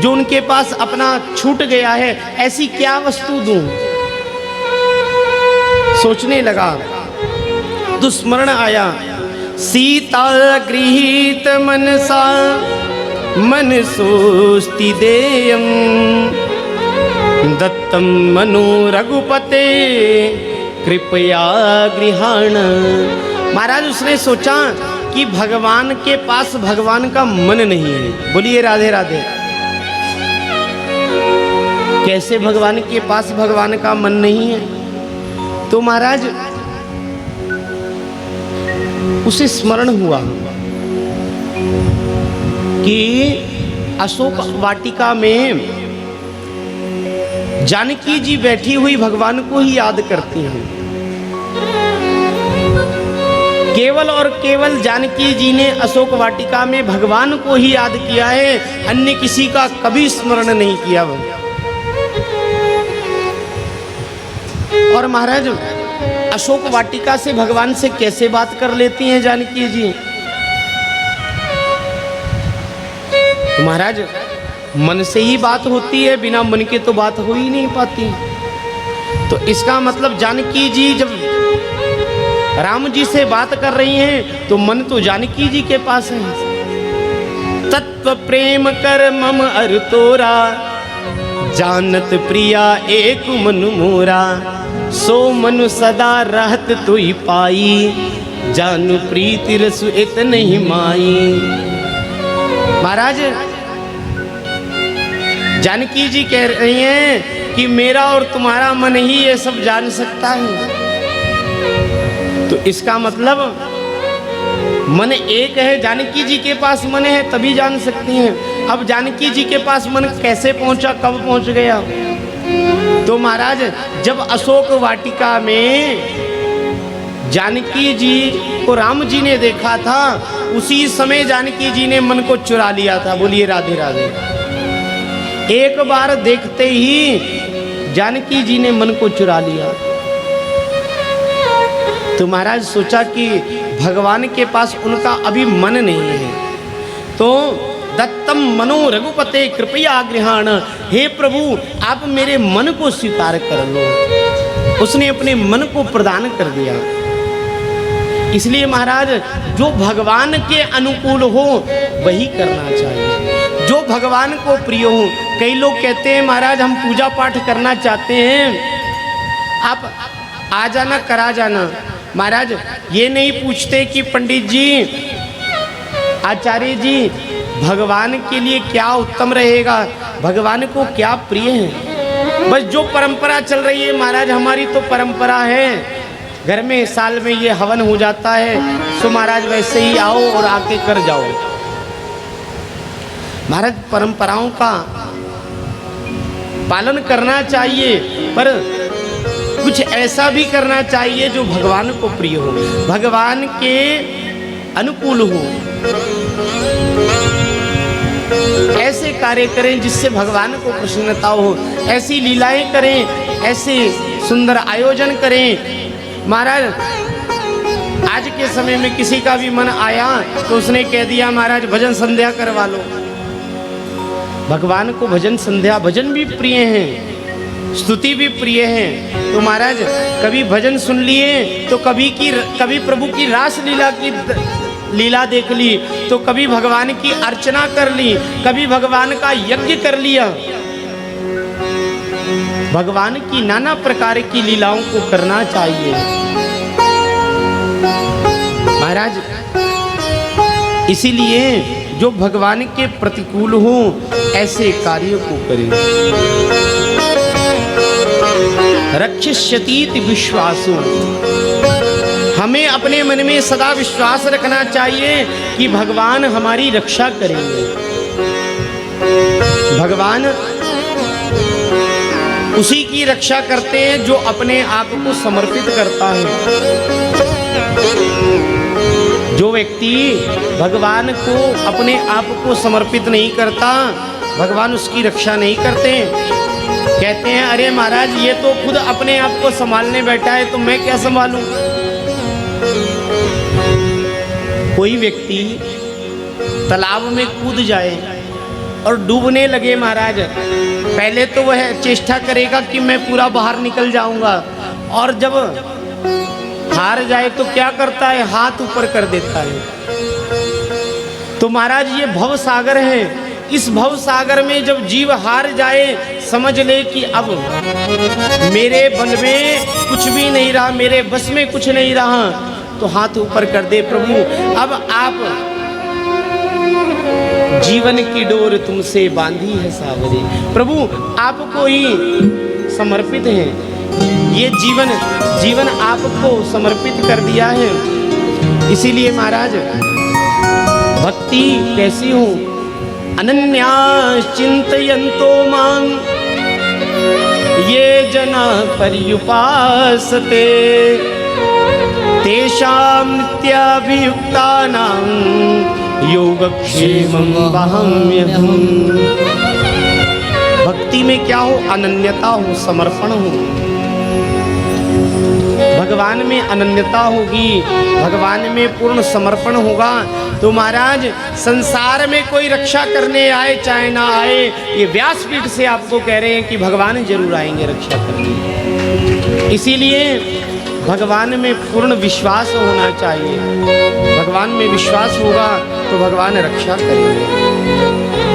जो उनके पास अपना छूट गया है, ऐसी क्या वस्तु दूं। सोचने लगा तो स्मरण आया, सीता गृहीत मनसा मनसोस्ति देयं दत्तम मनु रघुपते कृपया गृहाण। महाराज उसने सोचा कि भगवान के पास भगवान का मन नहीं है। बोलिए राधे राधे। कैसे भगवान के पास भगवान का मन नहीं है? तो महाराज उसे स्मरण हुआ कि अशोक वाटिका में जानकी जी बैठी हुई भगवान को ही याद करती हैं। केवल और केवल जानकी जी ने अशोक वाटिका में भगवान को ही याद किया है, अन्य किसी का कभी स्मरण नहीं किया। और महाराज अशोक वाटिका से भगवान से कैसे बात कर लेती हैं जानकी जी? तो महाराज मन से ही बात होती है, बिना मन के तो बात हो ही नहीं पाती। तो इसका मतलब जानकी जी जब राम जी से बात कर रही हैं तो मन तो जानकी जी के पास है। तत्व प्रेम कर मम अर तोरा, जानत प्रिया एक मनु मोरा, सो मनु सदा रहत तुई पाई, जानू प्रीति रसु इत नहीं माई। महाराज जानकी जी कह रही हैं कि मेरा और तुम्हारा मन ही ये सब जान सकता है। तो इसका मतलब मन एक है, जानकी जी के पास मन है तभी जान सकती हैं। अब जानकी जी के पास मन कैसे पहुंचा, कब पहुंच गया? तो महाराज जब अशोक वाटिका में जानकी जी को राम जी ने देखा था, उसी समय जानकी जी ने मन को चुरा लिया था। बोलिए राधे राधे। एक बार देखते ही जानकी जी ने मन को चुरा लिया। तो महाराज सोचा कि भगवान के पास उनका अभी मन नहीं है, तो दत्तम मनो रघुपते कृपया गृहाण, हे प्रभु आप मेरे मन को स्वीकार कर लो। उसने अपने मन को प्रदान कर दिया। इसलिए महाराज जो भगवान के अनुकूल हो वही करना चाहिए, जो भगवान को प्रिय हो। कई लोग कहते हैं महाराज हम पूजा पाठ करना चाहते हैं, आप आ जाना करा जाना। महाराज ये नहीं पूछते कि पंडित जी आचार्य जी भगवान के लिए क्या उत्तम रहेगा, भगवान को क्या प्रिय है। बस जो परंपरा चल रही है महाराज, हमारी तो परंपरा है, घर में साल में ये हवन हो जाता है, तो महाराज वैसे ही आओ और आके कर जाओ। महाराज परंपराओं का पालन करना चाहिए, पर कुछ ऐसा भी करना चाहिए जो भगवान को प्रिय हो, भगवान के अनुकूल हो। ऐसे कार्य करें जिससे भगवान को प्रसन्नता हो, ऐसी लीलाएं करें, ऐसे सुंदर आयोजन करें। महाराज आज के समय में किसी का भी मन आया तो उसने कह दिया महाराज भजन संध्या करवा लो। भगवान को भजन संध्या, भजन भी प्रिय हैं, स्तुति भी प्रिय है। तो महाराज कभी भजन सुन लिए तो कभी प्रभु की रास लीला की लीला देख ली, तो कभी भगवान की अर्चना कर ली, कभी भगवान का यज्ञ कर लिया। भगवान की नाना प्रकार की लीलाओं को करना चाहिए महाराज। इसीलिए जो भगवान के प्रतिकूल हो ऐसे कार्य को करें। रक्षिष्यतीति विश्वासो, हमें अपने मन में सदा विश्वास रखना चाहिए कि भगवान हमारी रक्षा करेंगे। भगवान उसी की रक्षा करते हैं जो अपने आप को समर्पित करता है। जो व्यक्ति भगवान को अपने आप को समर्पित नहीं करता, भगवान उसकी रक्षा नहीं करते। कहते हैं अरे महाराज ये तो खुद अपने आप को संभालने बैठा है तो मैं क्या संभालूं। कोई व्यक्ति तालाब में कूद जाए और डूबने लगे महाराज। पहले तो वह चेष्टा करेगा कि मैं पूरा बाहर निकल जाऊंगा, और जब हार जाए तो क्या करता है, हाथ ऊपर कर देता है। तो महाराज ये भव सागर है, इस भव सागर में जब जीव हार जाए, समझ ले कि अब मेरे बल में कुछ भी नहीं रहा, मेरे बस में कुछ नहीं रहा, तो हाथ ऊपर कर दे प्रभु, अब आप जीवन की डोर तुमसे बांधी है सावरे, प्रभु आपको ही समर्पित है, ये जीवन आपको समर्पित कर दिया है। इसीलिए महाराज भक्ति कैसी हो, अनन्या चिंतयन्तो मां ये जना पर्युपासते तेषां नित्याभियुक्तानां योगक्षेमं वहाम्यहम्। भक्ति में क्या हो, अनन्यता हो, समर्पण हो। भगवान में अनन्यता होगी, भगवान में पूर्ण समर्पण होगा, तो महाराज संसार में कोई रक्षा करने आए चाहे ना आए, ये व्यासपीठ से आपको कह रहे हैं कि भगवान जरूर आएंगे रक्षा करने। इसीलिए भगवान में पूर्ण विश्वास होना चाहिए। भगवान में विश्वास होगा तो भगवान रक्षा करेंगे।